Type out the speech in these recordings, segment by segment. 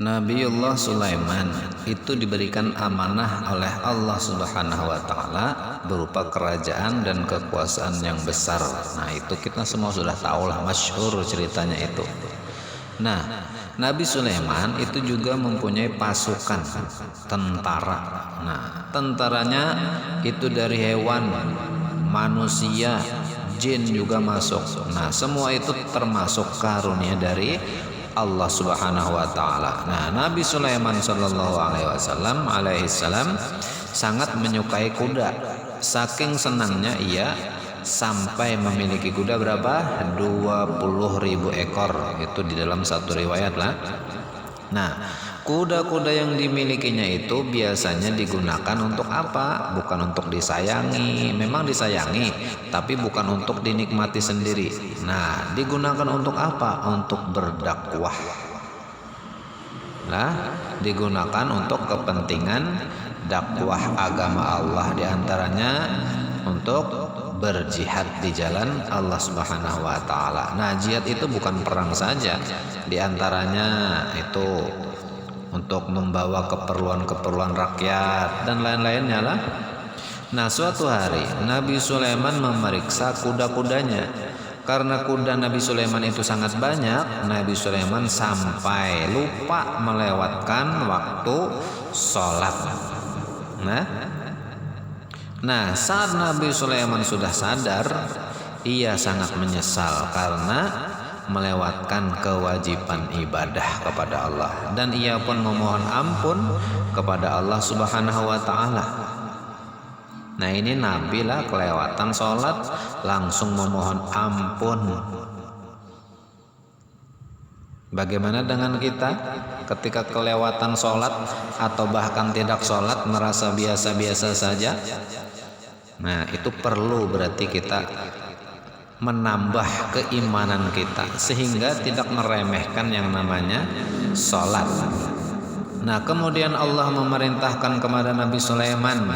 Nabiullah Sulaiman itu diberikan amanah oleh Allah Subhanahu wa taala berupa kerajaan dan kekuasaan yang besar. Nah, itu kita semua sudah tahu lah, masyhur ceritanya itu. Nah, Nabi Sulaiman itu juga mempunyai pasukan tentara. Nah, tentaranya itu dari hewan, manusia, jin juga masuk. Nah, semua itu termasuk karunia dari Allah Subhanahu wa taala. Nah, Nabi Sulaiman sallallahu alaihi wasallam sangat menyukai kuda. Saking senangnya ia sampai memiliki kuda berapa? 20.000 ekor. Itu di dalam satu riwayat lah. Nah, kuda-kuda yang dimilikinya itu biasanya digunakan untuk apa? Bukan untuk disayangi, memang disayangi, tapi bukan untuk dinikmati sendiri. Nah, digunakan untuk apa? Untuk berdakwah. Nah, digunakan untuk kepentingan dakwah agama Allah, diantaranya untuk berjihad di jalan Allah Subhanahu wa taala. Nah, jihad itu bukan perang saja. Di antaranya itu untuk membawa keperluan-keperluan rakyat dan lain-lainnya lah. Nah, suatu hari Nabi Sulaiman memeriksa kuda-kudanya. Karena kuda Nabi Sulaiman itu sangat banyak, Nabi Sulaiman sampai lupa melewatkan waktu sholat. Nah, saat Nabi Sulaiman sudah sadar, ia sangat menyesal karena melewatkan kewajiban ibadah kepada Allah, dan ia pun memohon ampun kepada Allah Subhanahu wa taala. Nah, ini Nabi lah kelewatan sholat langsung memohon ampun. Bagaimana dengan kita ketika kelewatan sholat atau bahkan tidak sholat merasa biasa-biasa saja? Nah, itu perlu berarti kita menambah keimanan kita sehingga tidak meremehkan yang namanya sholat. Nah, kemudian Allah memerintahkan kepada Nabi Sulaiman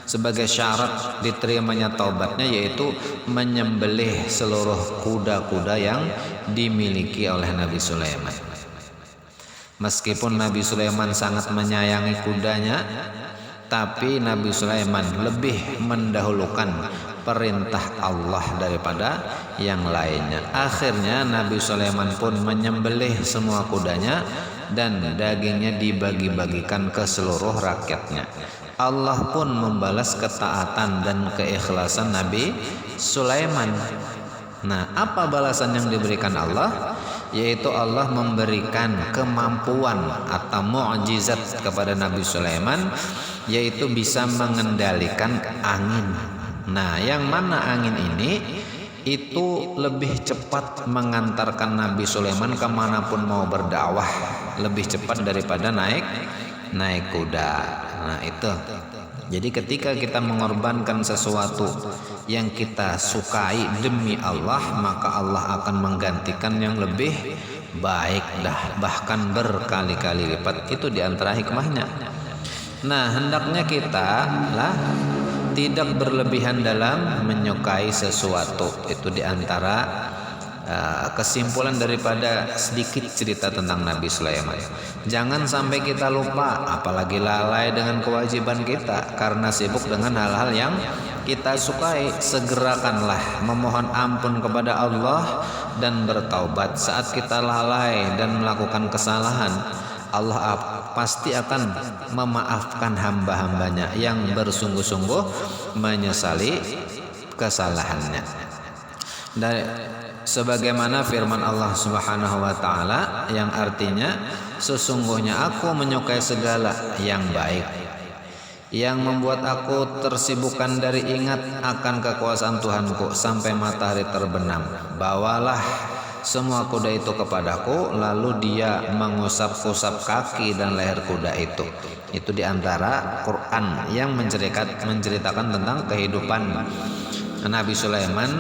sebagai syarat diterimanya taubatnya, yaitu menyembelih seluruh kuda-kuda yang dimiliki oleh Nabi Sulaiman. Meskipun Nabi Sulaiman sangat menyayangi kudanya, tapi Nabi Sulaiman lebih mendahulukan perintah Allah daripada yang lainnya. Akhirnya Nabi Sulaiman pun menyembelih semua kudanya dan dagingnya dibagi-bagikan ke seluruh rakyatnya. Allah pun membalas ketaatan dan keikhlasan Nabi Sulaiman. Nah, apa balasan yang diberikan Allah? Yaitu Allah memberikan kemampuan atau mukjizat kepada Nabi Sulaiman, yaitu bisa mengendalikan angin. Nah, yang mana angin ini itu lebih cepat mengantarkan Nabi Sulaiman kemanapun mau berdakwah, lebih cepat daripada naik kuda. Nah, itu. Jadi ketika kita mengorbankan sesuatu yang kita sukai demi Allah, maka Allah akan menggantikan yang lebih baik bahkan berkali-kali lipat. Itu diantara hikmahnya. Nah, hendaknya kita lah tidak berlebihan dalam menyukai sesuatu. Itu diantara kesimpulan daripada sedikit cerita tentang Nabi Sulaiman. Jangan sampai kita lupa, apalagi lalai dengan kewajiban kita karena sibuk dengan hal-hal yang kita sukai. Segerakanlah memohon ampun kepada Allah dan bertaubat. Saat kita lalai dan melakukan kesalahan, Allah pasti akan memaafkan hamba-hambanya yang bersungguh-sungguh menyesali kesalahannya. Dan sebagaimana firman Allah Subhanahu wa taala yang artinya, sesungguhnya aku menyukai segala yang baik, yang membuat aku tersibukkan dari ingat akan kekuasaan Tuhanku sampai matahari terbenam. Bawalah semua kuda itu kepadaku, lalu dia mengusap-usap kaki dan leher kuda itu. Itu diantara Quran yang menceritakan tentang kehidupan Nabi Sulaiman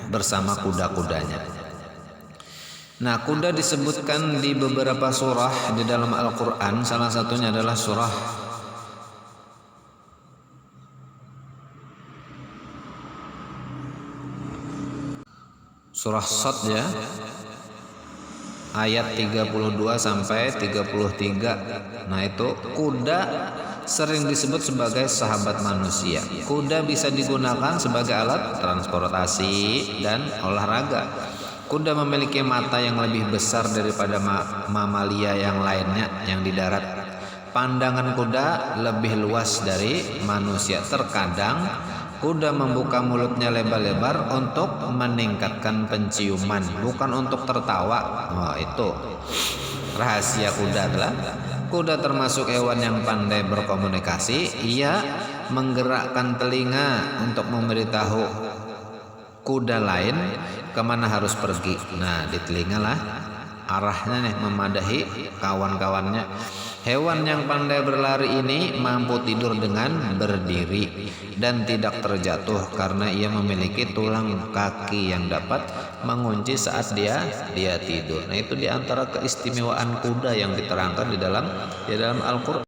bersama kuda-kudanya. Nah, kuda disebutkan di beberapa surah di dalam Al-Quran. Salah satunya adalah surah Shad ya, ayat 32 sampai 33. Nah, itu kuda sering disebut sebagai sahabat manusia. Kuda bisa digunakan sebagai alat transportasi dan olahraga. Kuda memiliki mata yang lebih besar daripada mamalia yang lainnya yang di darat. Pandangan kuda lebih luas dari manusia. Terkadang kuda membuka mulutnya lebar-lebar untuk meningkatkan penciuman, bukan untuk tertawa. Oh, itu rahasia kuda adalah kuda termasuk hewan yang pandai berkomunikasi. Ia menggerakkan telinga untuk memberitahu kuda lain kemana harus pergi. Nah, di telingalah arahnya nih memadahi kawan-kawannya. Hewan yang pandai berlari ini mampu tidur dengan berdiri dan tidak terjatuh karena ia memiliki tulang kaki yang dapat mengunci saat dia tidur. Nah, itu diantara keistimewaan kuda yang diterangkan di dalam Al-Quran.